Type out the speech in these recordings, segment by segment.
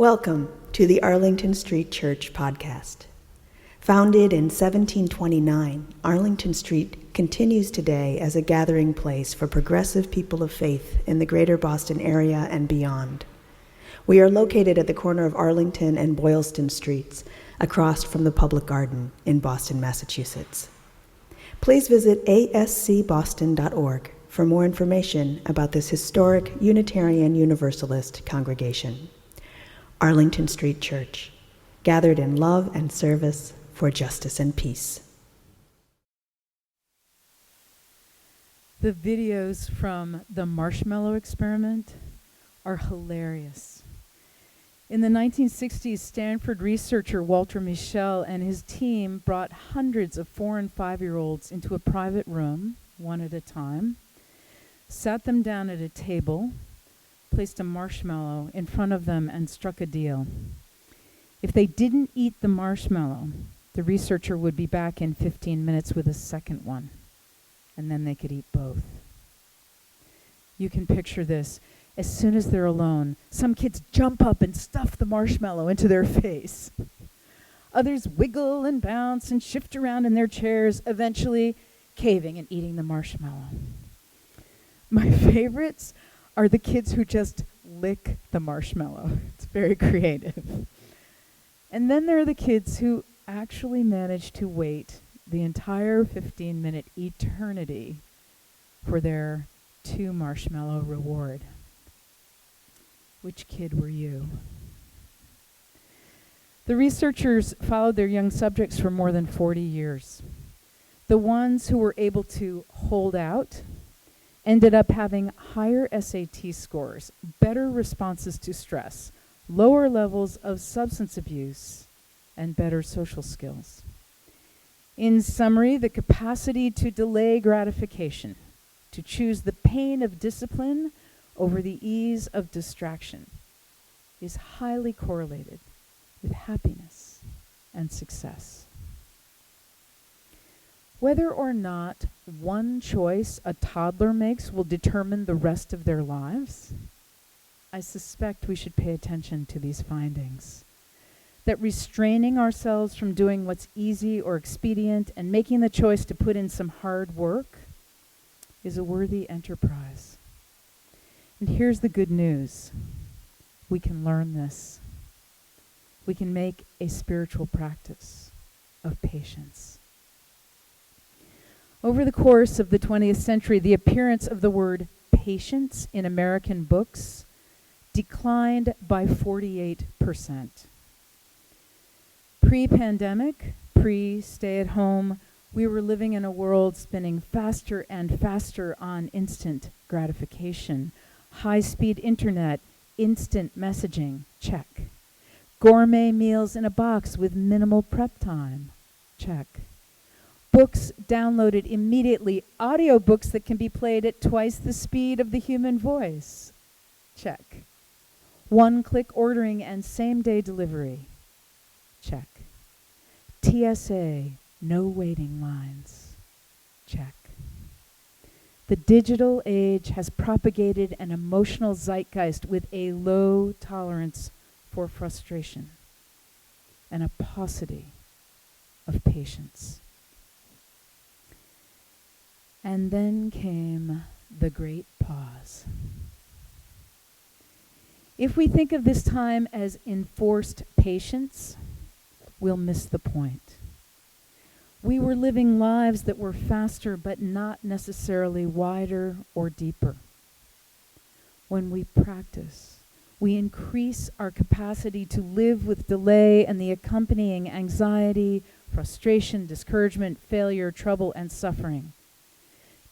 Welcome to the Arlington Street Church podcast. Founded in 1729, Arlington Street continues today as a gathering place for progressive people of faith in the greater Boston area and beyond. We are located at the corner of Arlington and Boylston Streets, across from the Public Garden in Boston, Massachusetts. Please visit ascboston.org for more information about this historic Unitarian Universalist congregation. Arlington Street Church, gathered in love and service for justice and peace. The videos from the marshmallow experiment are hilarious. In the 1960s, Stanford researcher Walter Mischel and his team brought hundreds of 4- and 5-year-olds into a private room, one at a time, sat them down at a table, placed a marshmallow in front of them, and struck a deal. If they didn't eat the marshmallow, the researcher would be back in 15 minutes with a second one, and then they could eat both. You can picture this. As soon as they're alone, some kids jump up and stuff the marshmallow into their face. Others wiggle and bounce and shift around in their chairs, eventually caving and eating the marshmallow. My favorites are the kids who just lick the marshmallow. It's very creative. And then there are the kids who actually manage to wait the entire 15-minute eternity for their 2 marshmallow reward. Which kid were you? The researchers followed their young subjects for more than 40 years. The ones who were able to hold out ended up having higher SAT scores, better responses to stress, lower levels of substance abuse, and better social skills. In summary, the capacity to delay gratification, to choose the pain of discipline over the ease of distraction, is highly correlated with happiness and success. Whether or not one choice a toddler makes will determine the rest of their lives, I suspect we should pay attention to these findings. That restraining ourselves from doing what's easy or expedient and making the choice to put in some hard work is a worthy enterprise. And here's the good news. We can learn this. We can make a spiritual practice of patience. Over the course of the 20th century, the appearance of the word patience in American books declined by 48%. Pre-pandemic, pre-stay-at-home, we were living in a world spinning faster and faster on instant gratification. High-speed internet, instant messaging, check. Gourmet meals in a box with minimal prep time, check. Books downloaded immediately, audiobooks that can be played at twice the speed of the human voice, check. One-click ordering and same-day delivery, check. TSA, no waiting lines, check. The digital age has propagated an emotional zeitgeist with a low tolerance for frustration and a paucity of patience. And then came the great pause. If we think of this time as enforced patience, we'll miss the point. We were living lives that were faster but not necessarily wider or deeper. When we practice, we increase our capacity to live with delay and the accompanying anxiety, frustration, discouragement, failure, trouble, and suffering.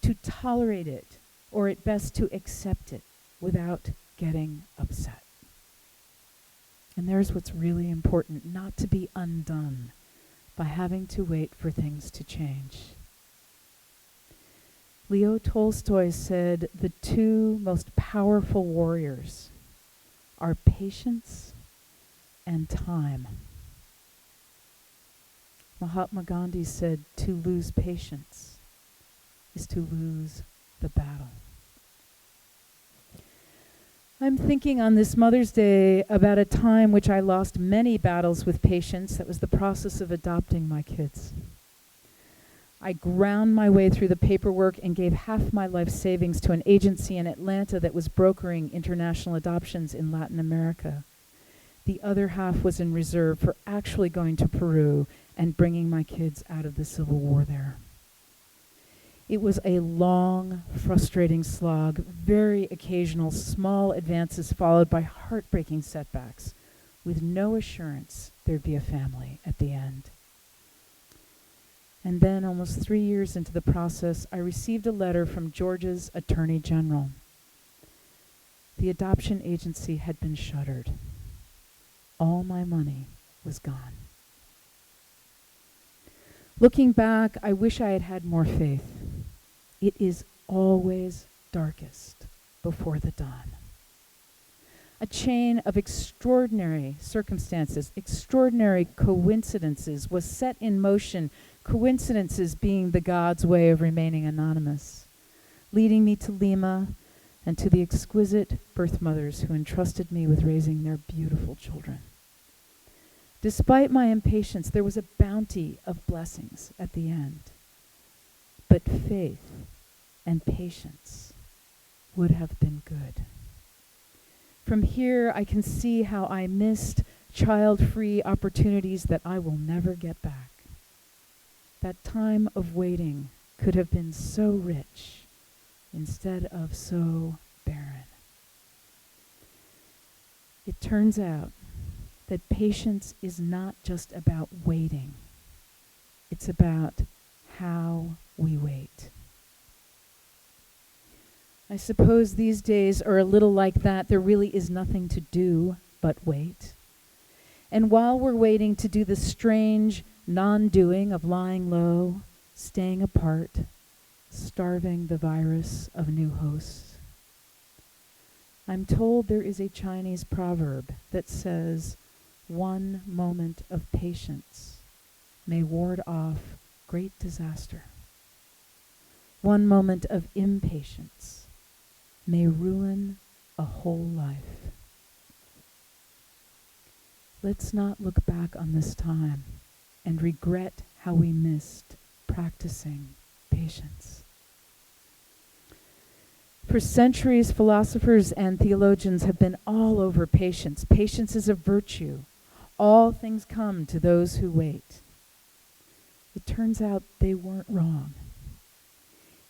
To tolerate it, or at best to accept it without getting upset. And there's what's really important, not to be undone by having to wait for things to change. Leo Tolstoy said the 2 most powerful warriors are patience and time. Mahatma Gandhi said to lose patience is to lose the battle. I'm thinking on this Mother's Day about a time which I lost many battles with patience. That was the process of adopting my kids. I ground my way through the paperwork and gave half my life savings to an agency in Atlanta that was brokering international adoptions in Latin America. The other half was in reserve for actually going to Peru and bringing my kids out of the civil war there. It was a long, frustrating slog, very occasional small advances followed by heartbreaking setbacks, with no assurance there'd be a family at the end. And then, almost 3 years into the process, I received a letter from Georgia's Attorney General. The adoption agency had been shuttered. All my money was gone. Looking back, I wish I had had more faith. It is always darkest before the dawn. A chain of extraordinary circumstances, extraordinary coincidences was set in motion, coincidences being the God's way of remaining anonymous, leading me to Lima and to the exquisite birth mothers who entrusted me with raising their beautiful children. Despite my impatience, there was a bounty of blessings at the end. But faith and patience would have been good. From here, I can see how I missed child-free opportunities that I will never get back. That time of waiting could have been so rich instead of so barren. It turns out that patience is not just about waiting. It's about how we wait. I suppose these days are a little like that. There really is nothing to do but wait. And while we're waiting to do the strange non-doing of lying low, staying apart, starving the virus of new hosts, I'm told there is a Chinese proverb that says, "One moment of patience may ward off great disaster. One moment of impatience may ruin a whole life." Let's not look back on this time and regret how we missed practicing patience. For centuries, philosophers and theologians have been all over patience. Patience is a virtue. All things come to those who wait. It turns out they weren't wrong.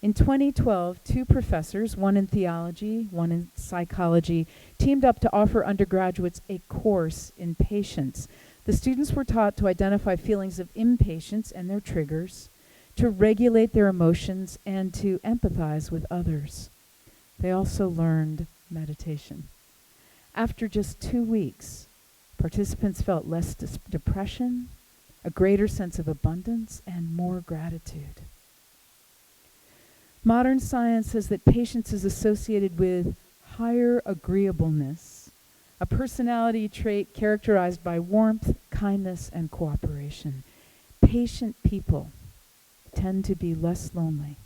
In 2012, 2 professors, one in theology, one in psychology, teamed up to offer undergraduates a course in patience. The students were taught to identify feelings of impatience and their triggers, to regulate their emotions, and to empathize with others. They also learned meditation. After just 2 weeks, participants felt less depression, a greater sense of abundance, and more gratitude. Modern science says that patience is associated with higher agreeableness, a personality trait characterized by warmth, kindness, and cooperation. Patient people tend to be less lonely,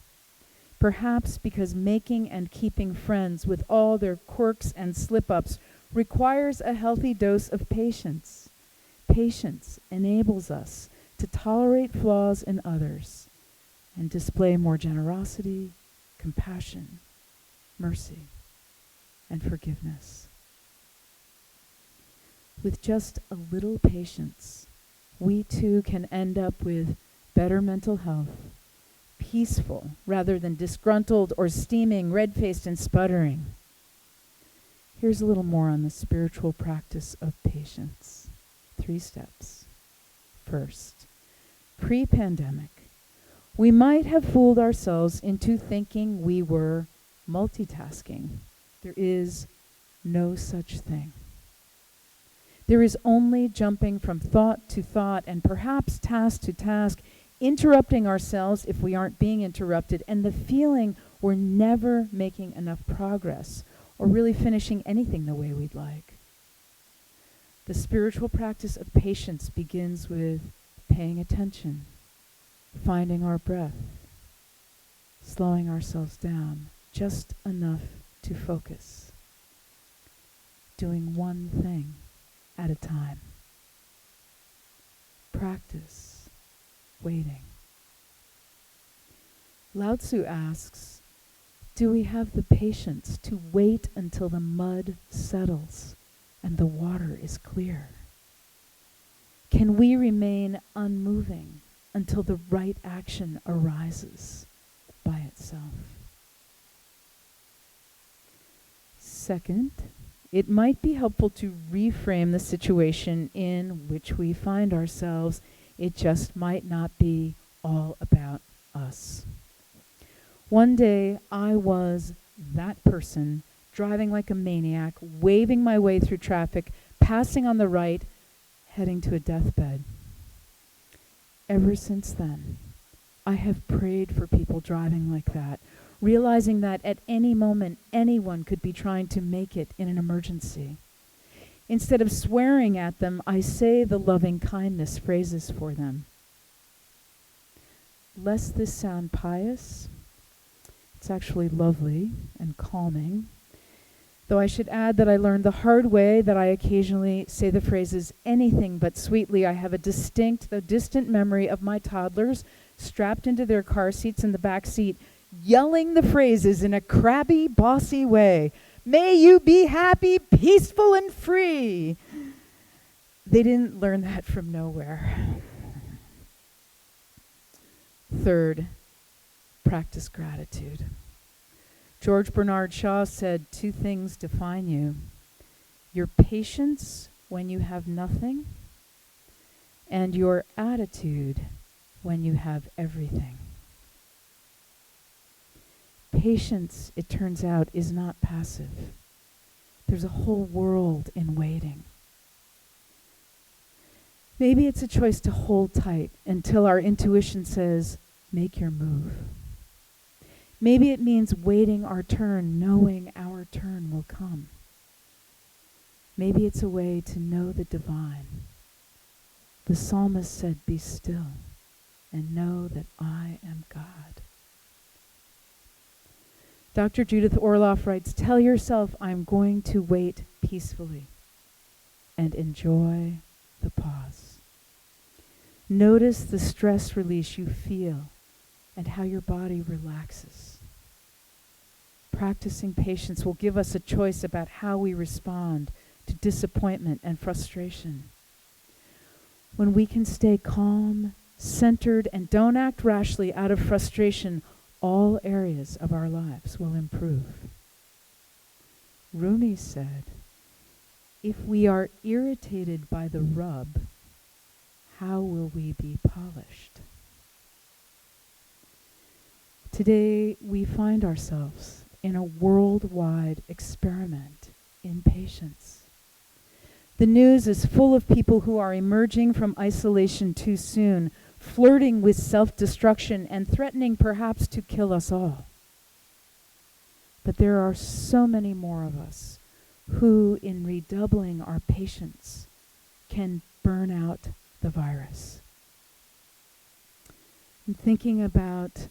perhaps because making and keeping friends with all their quirks and slip-ups requires a healthy dose of patience. Patience enables us to tolerate flaws in others and display more generosity, compassion, mercy, and forgiveness. With just a little patience, we too can end up with better mental health, peaceful rather than disgruntled or steaming, red-faced and sputtering. Here's a little more on the spiritual practice of patience. 3 steps. First, pre-pandemic, we might have fooled ourselves into thinking we were multitasking. There is no such thing. There is only jumping from thought to thought and perhaps task to task, interrupting ourselves if we aren't being interrupted, and the feeling we're never making enough progress or really finishing anything the way we'd like. The spiritual practice of patience begins with paying attention, finding our breath, slowing ourselves down just enough to focus. doing one thing at a time. Practice waiting. Lao Tzu asks, do we have the patience to wait until the mud settles and the water is clear? Can we remain unmoving until the right action arises by itself? Second, it might be helpful to reframe the situation in which we find ourselves. It just might not be all about us. One day, I was that person, driving like a maniac, waving my way through traffic, passing on the right, heading to a deathbed. Ever since then, I have prayed for people driving like that, realizing that at any moment, anyone could be trying to make it in an emergency. Instead of swearing at them, I say the loving kindness phrases for them. Lest this sound pious, it's actually lovely and calming. Though I should add that I learned the hard way that I occasionally say the phrases anything but sweetly. I have a distinct, though distant memory of my toddlers strapped into their car seats in the back seat, yelling the phrases in a crabby, bossy way. May you be happy, peaceful, and free. They didn't learn that from nowhere. Third, practice gratitude. George Bernard Shaw said 2 things define you: your patience when you have nothing, and your attitude when you have everything. Patience, it turns out, is not passive. There's a whole world in waiting. Maybe it's a choice to hold tight until our intuition says, make your move. Maybe it means waiting our turn, knowing our turn will come. Maybe it's a way to know the divine. The psalmist said, be still and know that I am God. Dr. Judith Orloff writes, tell yourself I'm going to wait peacefully and enjoy the pause. Notice the stress release you feel and how your body relaxes. Practicing patience will give us a choice about how we respond to disappointment and frustration. When we can stay calm, centered, and don't act rashly out of frustration, all areas of our lives will improve. Rumi said, if we are irritated by the rub, how will we be polished? Today, we find ourselves in a worldwide experiment in patience. The news is full of people who are emerging from isolation too soon, flirting with self-destruction and threatening perhaps to kill us all. But there are so many more of us who, in redoubling our patience, can burn out the virus. I'm thinking about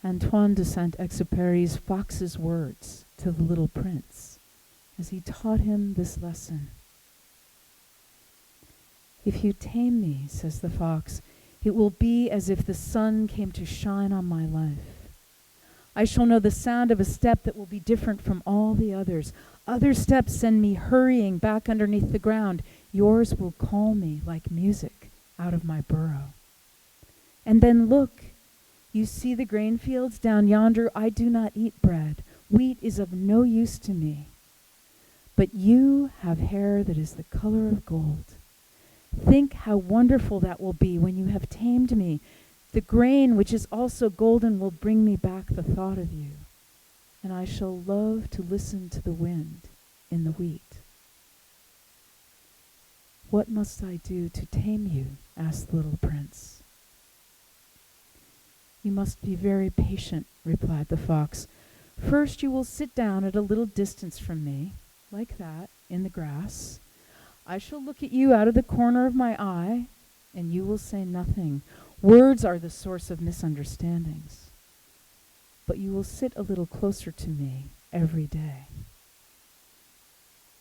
Antoine de Saint-Exupéry's fox's words to the little prince as he taught him this lesson. If you tame me, says the fox, it will be as if the sun came to shine on my life. I shall know the sound of a step that will be different from all the others. Other steps send me hurrying back underneath the ground. Yours will call me like music out of my burrow. And then look, you see the grain fields down yonder? I do not eat bread. Wheat is of no use to me. But you have hair that is the color of gold. Think how wonderful that will be when you have tamed me. The grain, which is also golden, will bring me back the thought of you, and I shall love to listen to the wind in the wheat. What must I do to tame you? Asked the little prince. You must be very patient, replied the fox. First you will sit down at a little distance from me, like that, in the grass. I shall look at you out of the corner of my eye, and you will say nothing. Words are the source of misunderstandings. But you will sit a little closer to me every day.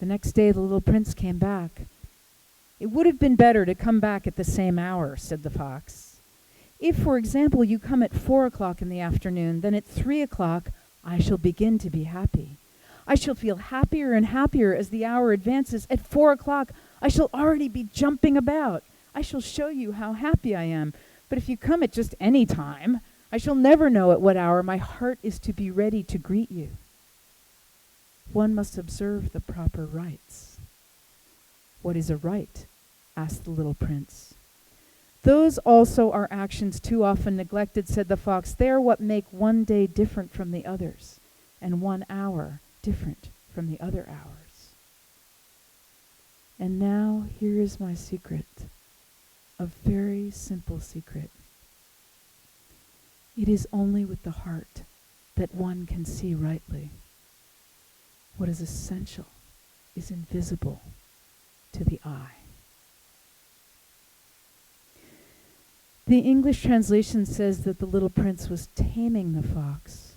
The next day the little prince came back. "It would have been better to come back at the same hour," said the fox. "If, for example, you come at 4 o'clock in the afternoon, then at 3 o'clock I shall begin to be happy. I shall feel happier and happier as the hour advances. At 4 o'clock I shall already be jumping about. I shall show you how happy I am. But if you come at just any time, I shall never know at what hour my heart is to be ready to greet you." One must observe the proper rites. "What is a rite?" asked the little prince. "Those also are actions too often neglected," said the fox. "They are what make one day different from the others, and 1 hour different from the other hours. And now here is my secret, a very simple secret. It is only with the heart that one can see rightly. What is essential is invisible to the eye." The English translation says that the little prince was taming the fox,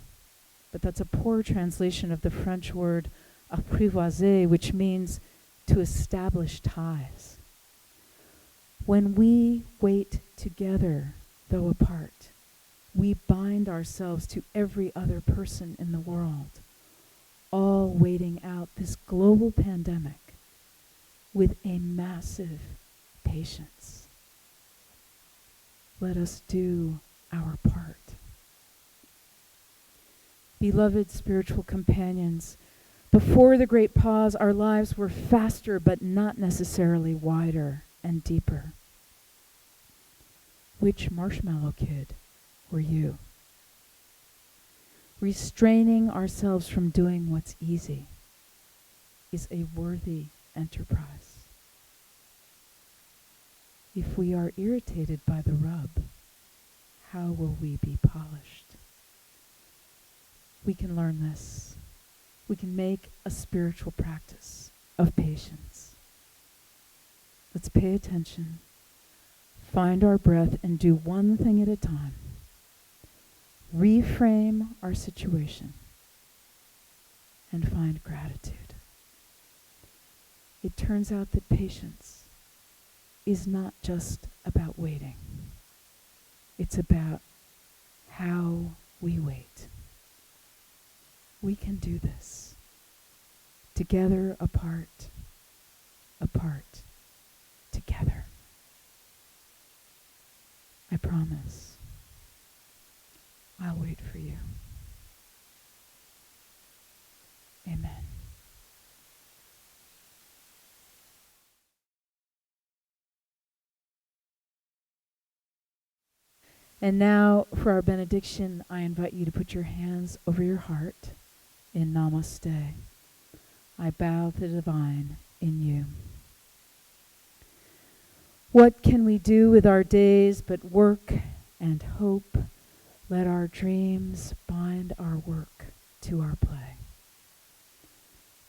but that's a poor translation of the French word apprivoiser, which means to establish ties. When we wait together, though apart, we bind ourselves to every other person in the world, all waiting out this global pandemic with a massive patience. Let us do our part. Beloved spiritual companions, before the great pause, our lives were faster but not necessarily wider and deeper. Which marshmallow kid were you? Restraining ourselves from doing what's easy is a worthy enterprise. If we are irritated by the rub, how will we be polished? We can learn this. We can make a spiritual practice of patience. Let's pay attention, find our breath, and do one thing at a time. Reframe our situation and find gratitude. It turns out that patience is not just about waiting. It's about how we wait. We can do this. Together, apart, apart, together. I promise. I'll wait for you. Amen. And now for our benediction, I invite you to put your hands over your heart in Namaste. I bow to the divine in you. What can we do with our days but work and hope? Let our dreams bind our work to our play.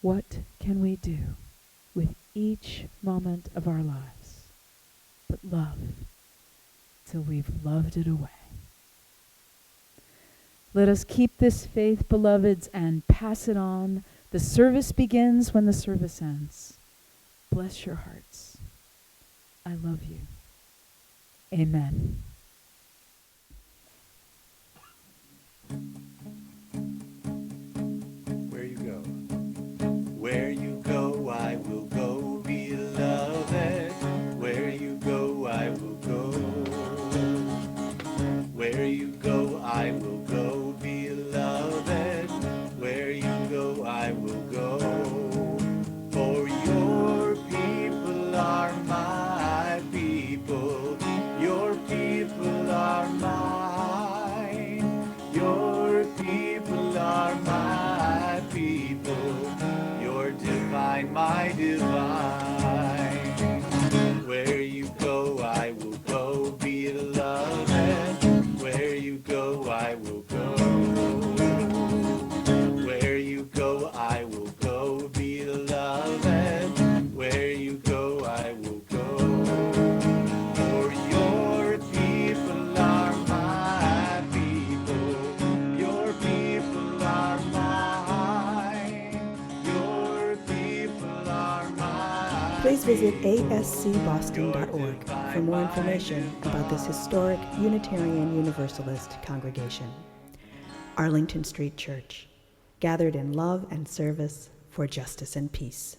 What can we do with each moment of our lives but love till we've loved it away? Let us keep this faith, beloveds, and pass it on. The service begins when the service ends. Bless your hearts. I love you. Amen. Where you go? Where you go, I will go, beloved. Where you go, I will go. Where you go, I will go, beloved. Where you go, I will go. For your people are my people. Your people visit ascboston.org for more information about this historic Unitarian Universalist congregation. Arlington Street Church, gathered in love and service for justice and peace.